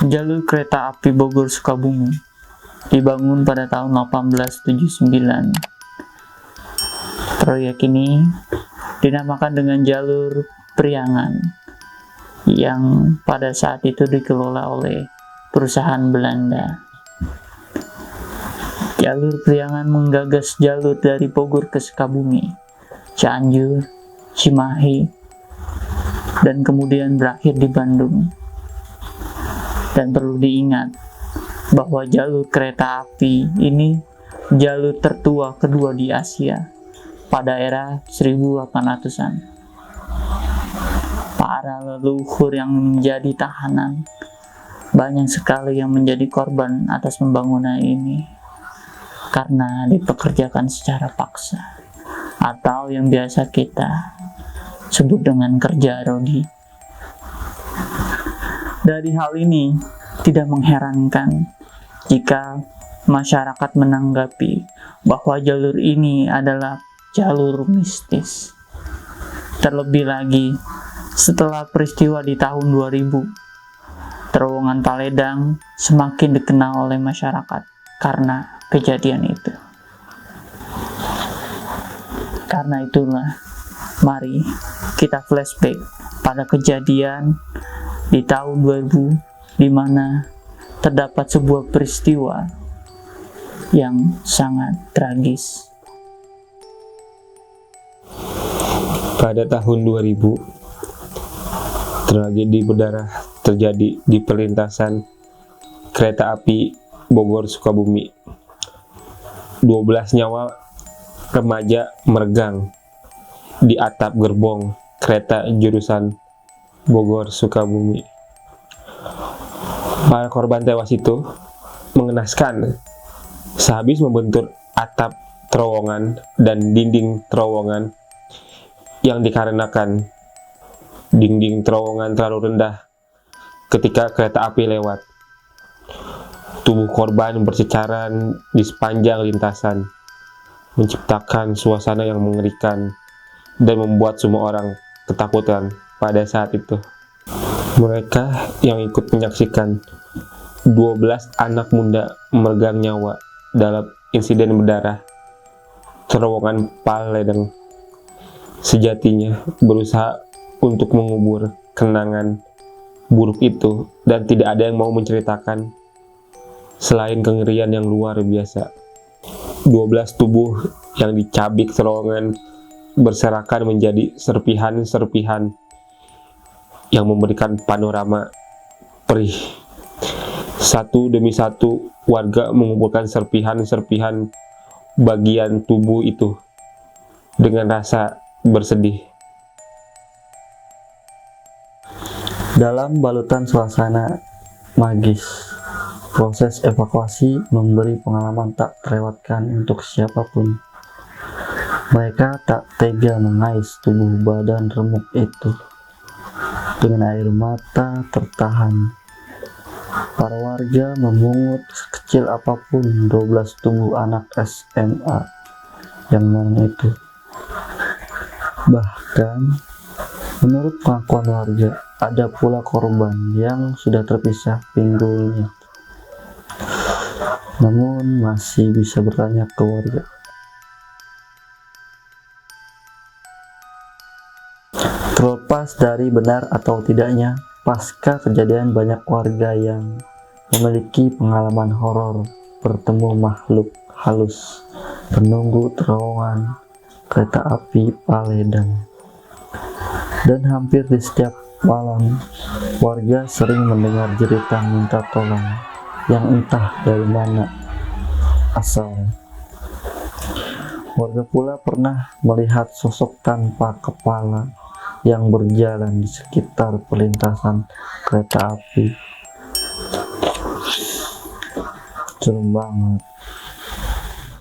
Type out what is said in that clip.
Jalur kereta api Bogor-Sukabumi dibangun pada tahun 1879. Proyek ini dinamakan dengan jalur Priangan yang pada saat itu dikelola oleh perusahaan Belanda. Jalur Priangan menggagas jalur dari Bogor ke Sukabumi, Cianjur, Cimahi, dan kemudian berakhir di Bandung. Dan perlu diingat bahwa jalur kereta api ini jalur tertua kedua di Asia pada era 1800-an. Para leluhur yang menjadi tahanan banyak sekali yang menjadi korban atas pembangunan ini karena dipekerjakan secara paksa atau yang biasa kita sebut dengan kerja rodi. Dari hal ini tidak mengherankan jika masyarakat menanggapi bahwa jalur ini adalah jalur mistis. Terlebih lagi setelah peristiwa di tahun 2000, terowongan Paledang semakin dikenal oleh masyarakat karena kejadian itu. Karena itulah, mari kita flashback pada kejadian di tahun 2000 di mana terdapat sebuah peristiwa yang sangat tragis. Pada tahun 2000, tragedi berdarah terjadi di perlintasan kereta api Bogor-Sukabumi. 12 nyawa remaja meregang di atap gerbong kereta jurusan Bogor-Sukabumi. Para korban tewas itu mengenaskan sehabis membentur atap terowongan dan dinding terowongan yang dikarenakan dinding terowongan terlalu rendah ketika kereta api lewat. Tubuh korban berceceran di sepanjang lintasan, menciptakan suasana yang mengerikan dan membuat semua orang ketakutan pada saat itu. Mereka yang ikut menyaksikan 12 anak muda meregang nyawa dalam insiden berdarah terowongan Paledang sejatinya berusaha untuk mengubur kenangan buruk itu, dan tidak ada yang mau menceritakan selain kengerian yang luar biasa. 12 tubuh yang dicabik terowongan berserakan menjadi serpihan-serpihan yang memberikan panorama perih. Satu demi satu warga mengumpulkan serpihan-serpihan bagian tubuh itu dengan rasa bersedih. Dalam balutan suasana magis, proses evakuasi memberi pengalaman tak terlewatkan untuk siapapun. Mereka tak tega mengais tubuh badan remuk itu. Dengan air mata tertahan, para warga memungut sekecil apapun 12 tubuh anak SMA yang mana itu. Bahkan, menurut pengakuan warga, ada pula korban yang sudah terpisah pinggulnya, namun masih bisa bertanya ke warga. Terlepas dari benar atau tidaknya, pasca kejadian banyak warga yang memiliki pengalaman horor bertemu makhluk halus penunggu terowongan kereta api Paledang. Dan hampir di setiap malam, warga sering mendengar jeritan minta tolong yang entah dari mana asalnya. Warga pula pernah melihat sosok tanpa kepala yang berjalan di sekitar perlintasan kereta api. Serem banget.